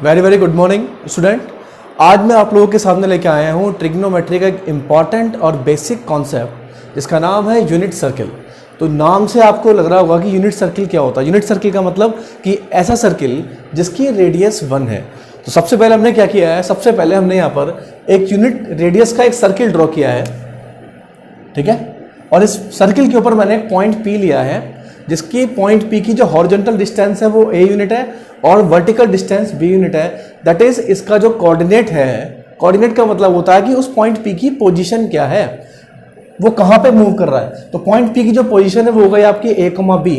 Very very good morning student. आज मैं आप लोगों के सामने लेके आया हूँ ट्रिग्नोमेट्री का एक इम्पॉर्टेंट और बेसिक कॉन्सेप्ट जिसका नाम है यूनिट सर्किल। तो नाम से आपको लग रहा होगा कि यूनिट सर्किल क्या होता है। यूनिट सर्किल का मतलब कि ऐसा सर्किल जिसकी रेडियस 1 है। तो सबसे पहले हमने क्या किया है, सबसे पहले हमने यहाँ पर एक यूनिट रेडियस का एक सर्किल ड्रॉ किया है, ठीक है। और इस सर्किल के ऊपर मैंने एक पॉइंट P लिया है जिसकी पॉइंट P की जो हॉरिजॉन्टल डिस्टेंस है वो A यूनिट है और वर्टिकल डिस्टेंस B यूनिट है। दैट इज इसका जो कोऑर्डिनेट है, कोऑर्डिनेट का मतलब होता है कि उस पॉइंट P की पोजीशन क्या है, वो कहाँ पे मूव कर रहा है। तो पॉइंट P की जो पोजीशन है वो हो गई आपकी A, B,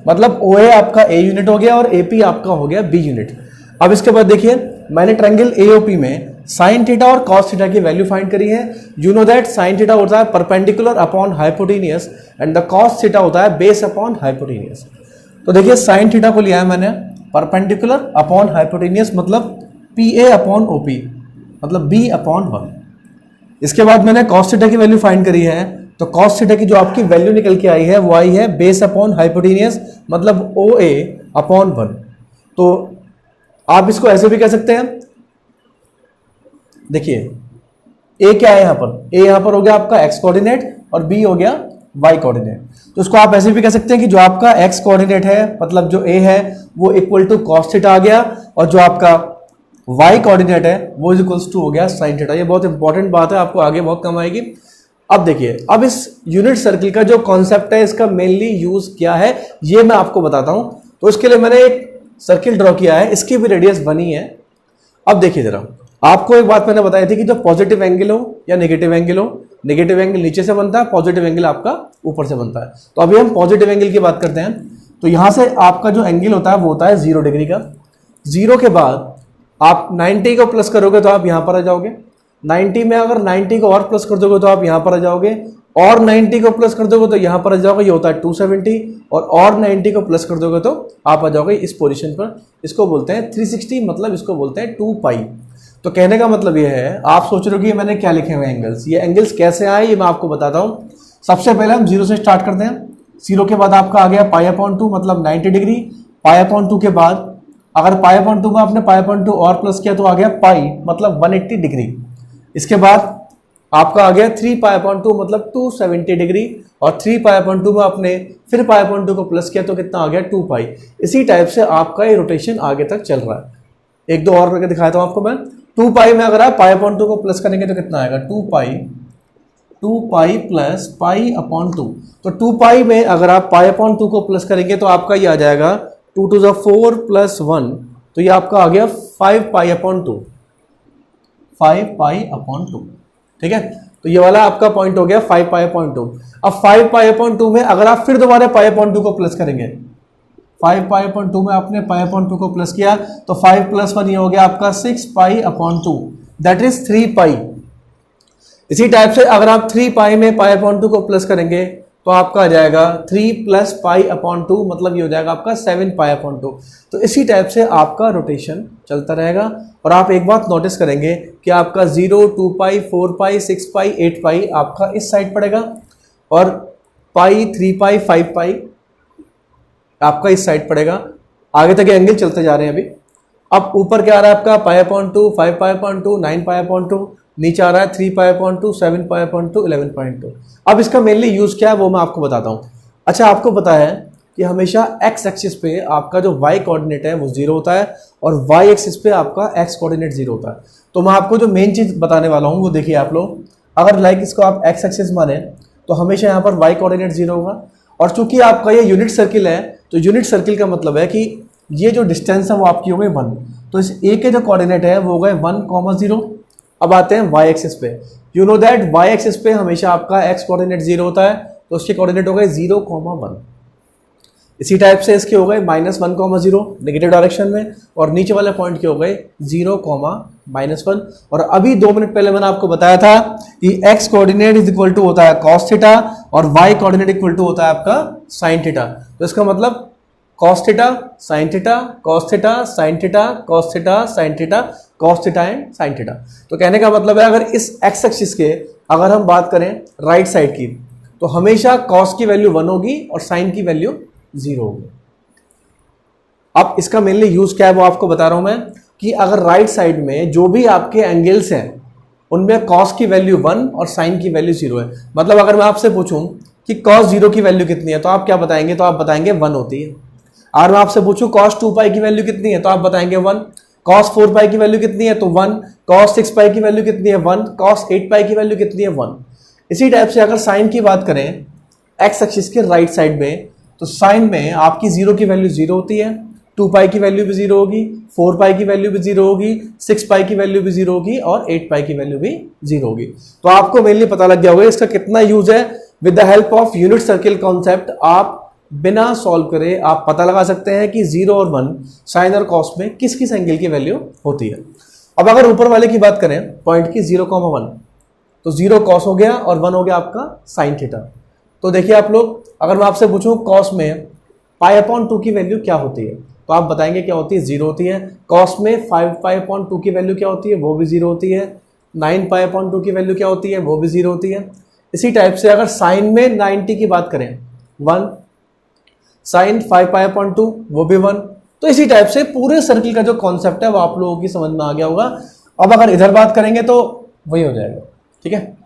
मतलब OA आपका A यूनिट हो गया और AP आपका हो गया B यूनिट। अब इसके बाद देखिए मैंने ट्रायंगल AOP में साइन थीटा और कॉस थीटा की वैल्यू फाइंड करी है। You know that sine theta होता है perpendicular upon hypotenuse and the cos theta होता है बेस अपॉन हाइपोटेनियस। तो देखिए साइन थीटा को लिया है मैंने परपेंडिकुलर अपॉन हाइपोटेनियस, मतलब PA अपॉन OP, मतलब B अपॉन 1। इसके बाद मैंने कॉस थीटा की वैल्यू फाइंड करी है। तो कॉस थीटा की जो आपकी वैल्यू निकल के आई है वो आई है बेस अपॉन हाइपोटेनियस, मतलब OA अपॉन 1। तो आप इसको ऐसे भी कह सकते हैं, देखिए A क्या है यहाँ पर, A यहाँ पर हो गया आपका x कोऑर्डिनेट और B हो गया y कोऑर्डिनेट। तो इसको आप ऐसे भी कह सकते हैं कि जो आपका x कोऑर्डिनेट है, मतलब जो A है वो इक्वल टू कॉस थीटा आ गया और जो आपका y कोऑर्डिनेट है वो इज इक्वल्स टू हो गया साइन थीटा। ये बहुत इंपॉर्टेंट बात है, आपको आगे बहुत काम आएगी। अब देखिए, अब इस यूनिट सर्किल का जो कॉन्सेप्ट है इसका मेनली यूज क्या है ये मैं आपको बताता हूं। तो इसके लिए मैंने एक सर्किल ड्रॉ किया है, इसकी भी रेडियस बनी है। अब देखिए जरा, आपको एक बात मैंने बताई थी कि जो पॉजिटिव एंगल हो या नेगेटिव एंगल हो, नेगेटिव एंगल नीचे से बनता है, पॉजिटिव एंगल आपका ऊपर से बनता है। तो अभी हम पॉजिटिव एंगल की बात करते हैं। तो यहां से आपका जो एंगल होता है वो होता है 0 डिग्री का। 0 के बाद आप 90 को प्लस करोगे तो आप यहां पर आ जाओगे। 90 में अगर 90 को और प्लस कर दोगे तो आप यहां पर आ जाओगे, और 90 को प्लस कर दोगे तो यहां पर आ जाओगे, ये होता है 270, और 90 को प्लस कर दोगे तो आप आ जाओगे इस पोजीशन पर। इसको बोलते हैं 360, मतलब इसको बोलते हैं 2 पाई। तो कहने का मतलब ये है, आप सोच रहे हो कि मैंने क्या लिखे हुए एंगल्स, ये एंगल्स कैसे आए ये मैं आपको बताता हूँ। सबसे पहले हम 0 से स्टार्ट करते हैं। 0 के बाद आपका आ गया पाई अपॉन 2, मतलब 90 डिग्री। पाई अपॉन 2 के बाद अगर पाई अपॉन 2 में आपने पाई अपॉन 2 और प्लस किया तो आ गया पाई, मतलब 180 डिग्री। इसके बाद आपका आ गया 3 पाई अपॉन 2, मतलब 270 डिग्री, और 3 पाई अपॉन 2 में आपने फिर पाई अपॉन 2 को प्लस किया तो कितना आ गया 2 पाई। इसी टाइप से आपका ये रोटेशन आगे तक चल रहा है। एक दो और करके दिखाता हूं आपको मैं। 2 पाई में अगर आप पाई अपॉन 2 को प्लस करेंगे तो कितना आएगा 2 पाई प्लस पाई अपॉन 2। तो 2 पाई में अगर आप पाई अपॉन 2 को प्लस करेंगे तो आपका ये आ जाएगा 2 to the 4 + 1, तो ये आपका आ गया 5 पाई अपॉन 2, 5 पाई अपॉन 2, ठीक है। तो ये वाला आपका पॉइंट हो गया 5 पाई अपॉन 2। अब 5 पाई अपॉन 2 में अगर आप फिर दोबारा पाई अपॉन 2 को प्लस करेंगे, 5 पाई अपॉन 2 में आपने पाई अपॉन 2 को प्लस किया तो 5 + 1 ये हो गया आपका 6 पाई अपॉन 2, दैट इज 3 पाई। इसी टाइप से अगर आप 3 पाई में पाई अपॉन 2 को प्लस करेंगे तो आपका आ जाएगा 3 + पाई अपॉन 2, मतलब ये हो जाएगा आपका 7 पाई अपॉन 2। तो इसी टाइप से आपका रोटेशन चलता रहेगा। और आप एक बात नोटिस करेंगे कि आपका 0, 2 पाई, 4 पाई, 6 पाई, 8 पाई आपका इस साइड पड़ेगा, और पाई, 3 पाई, 5 पाई आपका इस साइड पड़ेगा। आगे तक एंगल चलते जा रहे हैं अभी। अब ऊपर क्या आ रहा है आपका पाई अपॉन 2, 5 पाई अपॉन 2, 9 पाई अपॉन 2, नीचे आ रहा है 3 पाई अपॉन 2, 7 पाई अपॉन 2, 11.2। अब इसका मेनली यूज क्या है वो मैं आपको बताता हूँ। अच्छा, आपको पता है कि हमेशा एक्स एक्सिस पे आपका जो वाई कोऑर्डिनेट है वो 0 होता है और वाई एक्सिस पे आपका एक्स कोऑर्डिनेट 0 होता है। तो मैं आपको जो मेन चीज बताने वाला हूँ वो देखिए आप लोग, अगर लाइक इसको आप एक्स एक्सिस माने तो हमेशा यहाँ पर वाई कोऑर्डिनेट 0 होगा। और चूंकि आपका ये यूनिट सर्किल है तो यूनिट सर्किल का मतलब है कि ये जो डिस्टेंस है वो आपकी हो गई 1, तो इस ए के जो कोऑर्डिनेट है वो हो गए 1, 0। अब आते हैं वाई एक्सिस पे। You know that y axis पे हमेशा आपका एक्स कोऑर्डिनेट 0 होता है, तो उसके कोऑर्डिनेट हो गए 0, 1। इसी टाइप से इसके हो गए -1, 0 नेगेटिव डायरेक्शन में, और नीचे वाले पॉइंट के हो गए 0, -1। और अभी 2 मिनट पहले मैंने आपको बताया था कि x coordinate is equal to होता है cos थीटा और y कोऑर्डिनेट इक्वल टू होता है आपका sin थीटा। तो इसका मतलब cos theta, sin theta, cos theta, sin theta, cos theta, sin theta, cos theta and sin theta. तो कहने का मतलब है, अगर इस x एक्सिस के अगर हम बात करें राइट साइड की, तो हमेशा cos की वैल्यू 1 होगी और sin की वैल्यू 0 होगी। अब इसका मेनली यूज क्या है वो आपको बता रहा हूं मैं। कि अगर राइट साइड में जो भी आपके एंगल्स हैं उनमें कॉस की वैल्यू 1 और साइन की वैल्यू 0 है। मतलब अगर मैं आपसे पूछूं कि कॉस 0 की वैल्यू कितनी है तो आप क्या बताएंगे? तो आप बताएंगे 1 होती है। और मैं आपसे पूछूं कॉस 2 पाई की वैल्यू कितनी है तो आप बताएंगे 1। कॉस 4 पाई की वैल्यू कितनी है तो 1। कॉस 6 पाई की वैल्यू कितनी है 1। कॉस 8 पाई की वैल्यू कितनी है 1। इसी टाइप से अगर साइन की बात करें एक्स एक्सिस के राइट साइड में, तो साइन में आपकी 0 की वैल्यू 0 होती है, 2 पाई की वैल्यू भी 0 होगी, 4 पाई की वैल्यू भी 0 होगी, 6 पाई की वैल्यू भी 0 होगी और 8 पाई की वैल्यू भी 0 होगी। तो आपको मेनली पता लग गया होगा इसका कितना यूज है। With the help of unit circle concept आप बिना सॉल्व करे आप पता लगा सकते हैं कि 0 और 1 साइन और कॉस में किस किस एंगल की वैल्यू होती है। अब अगर ऊपर वाले की बात करें पॉइंट की 0,1, तो 0 कॉस हो गया और 1 हो गया आपका साइन थीटा। तो देखिए आप लोग, अगर मैं आपसे पूछूं कॉस में पाई अपॉन 2 की वैल्यू क्या होती है तो आप बताएंगे क्या होती है? 0 होती है। कॉस में 5 पाई अपॉन 2 की वैल्यू क्या होती है? वो भी 0 होती है। 9 पाई अपॉन 2 की वैल्यू क्या होती है? वो भी 0 होती है। इसी टाइप से अगर साइन में 90 की बात करें 1, साइन 5 पाई अपॉन 2 वो भी 1। तो इसी टाइप से पूरे सर्किल का जो कॉन्सेप्ट है वो आप लोगों की समझ में आ गया होगा। अब अगर इधर बात करेंगे तो वही हो जाएगा, ठीक है।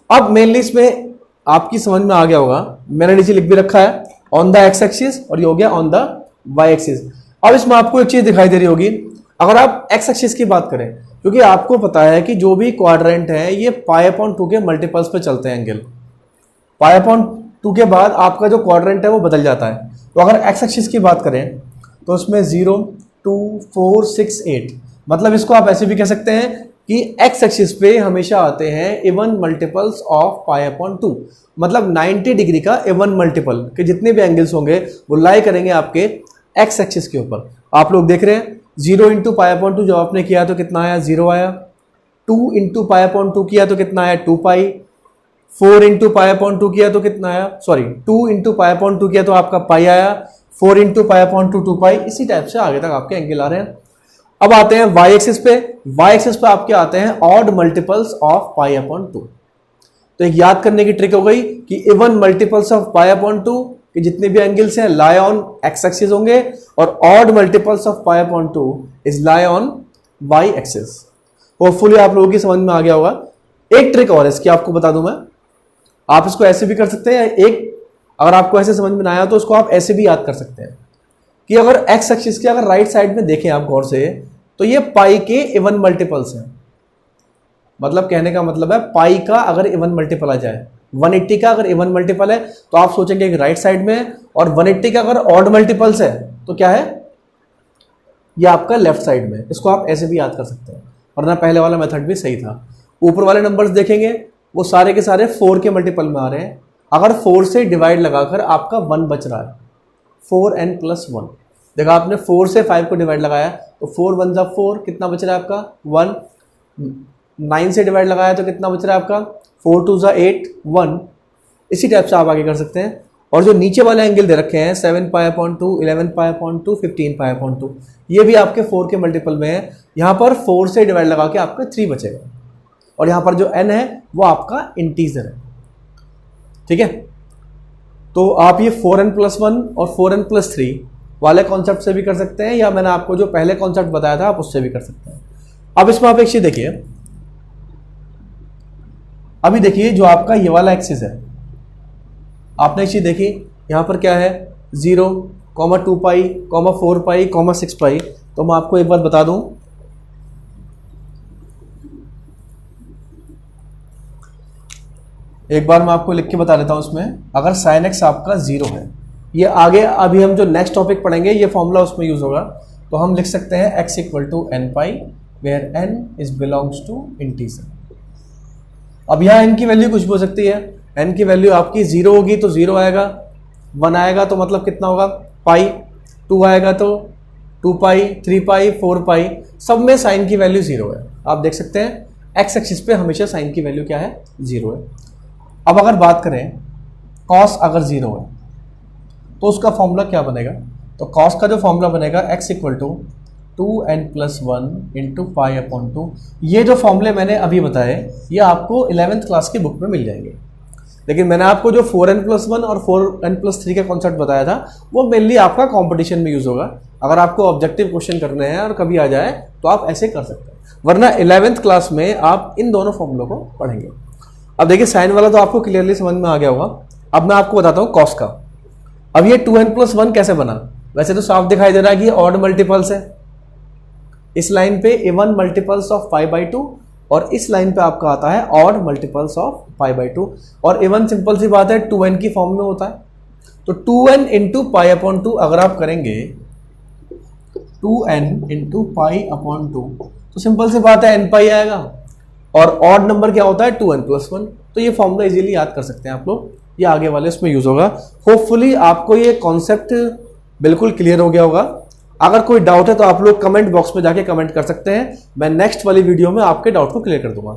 अब मेनली इसमें आपकी समझ में आ गया होगा, मैंने नीचे लिख भी रखा है ऑन द एक्स एक्सिस और ये हो गया ऑन द वाई एक्सिस। अब इसमें आपको एक चीज दिखाई दे रही होगी, अगर आप एक्स एक्सिस की बात करें, क्योंकि आपको पता है कि जो भी क्वाड्रेंट है ये पाई अपॉन 2 के मल्टीपल्स पे चलते हैं एंगल। पाई अपॉन 2 के बाद आपका जो क्वाड्रेंट है वो बदल जाता है। तो अगर एक्स एक्सिस की बात करें तो उसमें 0, 2, 4, 6, 8, मतलब इसको आप ऐसे भी कह सकते हैं कि एक्स एक्सिस पे हमेशा आते हैं even multiples of pi upon 2, मतलब 90 डिग्री का इवन मल्टीपल के जितने भी एंगल्स होंगे वो लाई करेंगे आपके एक्स एक्सिस के ऊपर। आप लोग देख रहे हैं 0 इंटू पाई अपॉन 2 जब आपने किया तो कितना आया? 0 आया। 2 इंटू पाई अपॉन 2 किया तो कितना आया? 2 पाई। 4 इंटू पाई अपॉन 2 किया तो कितना आया? 2 इंटू पाई अपॉन 2 किया तो आपका पाई आया। 4 इंटू पाई अपॉन 2 2 पाई। इसी टाइप से आगे तक आपके एंगल आ रहे हैं। अब आते हैं वाई एक्सिस पे। वाई एक्सिस पे आपके आते हैं odd multiples of pi upon 2। तो एक याद करने की ट्रिक हो गई कि even multiples of pi upon 2 के जितने भी एंगल्स हैं लाई ऑन एक्स एक्सिस होंगे और odd multiples of pi upon 2 is lie on y axis. Hopefully आप लोगों की समझ में आ गया होगा। एक ट्रिक और इसकी आपको बता दूं मैं, आप इसको ऐसे भी कर सकते हैं। एक अगर आपको ऐसे समझ में ना आया तो उसको आप ऐसे भी याद कर सकते हैं कि अगर एक्स एक्सिस के अगर राइट साइड में देखें आप गौर से, तो ये पाई के इवन मल्टीपल्स हैं। मतलब कहने का मतलब है पाई का अगर इवन मल्टीपल आ जाए, 180 का अगर इवन मल्टीपल है तो आप सोचेंगे कि राइट साइड में है, और 180 का अगर ऑड मल्टीपल्स है तो क्या है? ये आपका लेफ्ट साइड में। इसको आप ऐसे भी याद कर सकते हैं, वरना पहले वाला मेथड भी सही था। ऊपर वाले नंबर्स देखेंगे वो सारे के सारे 4 के मल्टीपल में आ रहे हैं। अगर 4 से डिवाइड लगाकर आपका 1 बच रहा है, 4n + 1। देखा आपने 4 से 5 को डिवाइड लगाया तो 4 1 जा 4, कितना बच रहा है आपका? 1। 9 से डिवाइड लगाया तो कितना बच रहा है आपका? 4 2 जा 8, 1। इसी टाइप से आप आगे कर सकते हैं। और जो नीचे वाले एंगल दे रखे हैं 7 पाई अपॉन 2, 11 पाई अपॉन 2, 15 पाई अपॉन 2, ये भी आपके 4 के मल्टीपल में है। यहाँ पर 4 से डिवाइड लगा के आपका 3 बचेगा, और यहाँ पर जो n है वो आपका इंटीजर है, ठीक है। तो आप ये 4n + 1 और 4n + 3 वाले कॉन्सेप्ट से भी कर सकते हैं, या मैंने आपको जो पहले कॉन्सेप्ट बताया था आप उससे भी कर सकते हैं। अब इसमें आप एक चीज देखिए, अभी देखिए जो आपका ये वाला एक्सिस है, आपने एक चीज देखी यहां पर क्या है? 0, 2 पाई, 4 पाई, 6 पाई। तो मैं आपको एक बार बता दूं, एक बार मैं आपको लिख के बता देता हूं इसमें। अगर sin x आपका 0 है, ये आगे अभी हम जो नेक्स्ट टॉपिक पढ़ेंगे ये फॉर्मूला उसमें यूज होगा, तो हम लिख सकते हैं x = n pi where n is belongs to integer. अब यहाँ n की वैल्यू कुछ भी हो सकती है। n की वैल्यू आपकी 0 होगी तो 0 आएगा, 1 आएगा तो मतलब कितना होगा? पाई, 2 आएगा तो 2 पाई, 3 पाई, 4 पाई, सब में साइन की वैल्यू 0 है। आप देख सकते हैं एक्स एक्सिस पे हमेशा साइन की वैल्यू क्या है? 0 है। अब अगर बात करें कॉस अगर 0 है तो उसका फॉर्मूला क्या बनेगा? तो कॉस का जो फॉर्मूला बनेगा x = 2n + 1 into pi upon 2। ये जो फॉर्मूले मैंने अभी बताए ये आपको 11th क्लास की बुक में मिल जाएंगे, लेकिन मैंने आपको जो 4n + 1 और 4n + 3 का कॉन्सेप्ट बताया था वो मेनली आपका कॉम्पिटिशन में यूज होगा। अगर आपको ऑब्जेक्टिव क्वेश्चन करने हैं और कभी आ जाए तो आप ऐसे कर सकते हैं, वरना 11th क्लास में आप इन दोनों फॉर्मूलों को पढ़ेंगे। अब देखिए साइन वाला तो आपको क्लियरली समझ में आ गया होगा। अब मैं आपको बताता हूँ कॉस का। अब ये 2n+1 कैसे बना? वैसे तो साफ दिखाई दे रहा है कि ऑड मल्टीपल्स है। इस लाइन पे a1 मल्टीपल्स ऑफ π/2 और इस लाइन पे आपका आता है ऑड मल्टीपल्स ऑफ π/2 और a1 सिंपल सी बात है 2n की फॉर्म में होता है। तो 2n इंटू π/2 अगर आप करेंगे 2n इंटू π/2 तो सिंपल सी बात है n आएगा और ऑड नंबर क्या होता है 2n+1। तो ये फॉर्मूला इजीली याद कर सकते हैं आप लोग, ये आगे वाले उसमें यूज होगा। होपफुली आपको ये कॉन्सेप्ट बिल्कुल क्लियर हो गया होगा। अगर कोई डाउट है तो आप लोग कमेंट बॉक्स में जाके कमेंट कर सकते हैं, मैं नेक्स्ट वाली वीडियो में आपके डाउट को क्लियर कर दूंगा।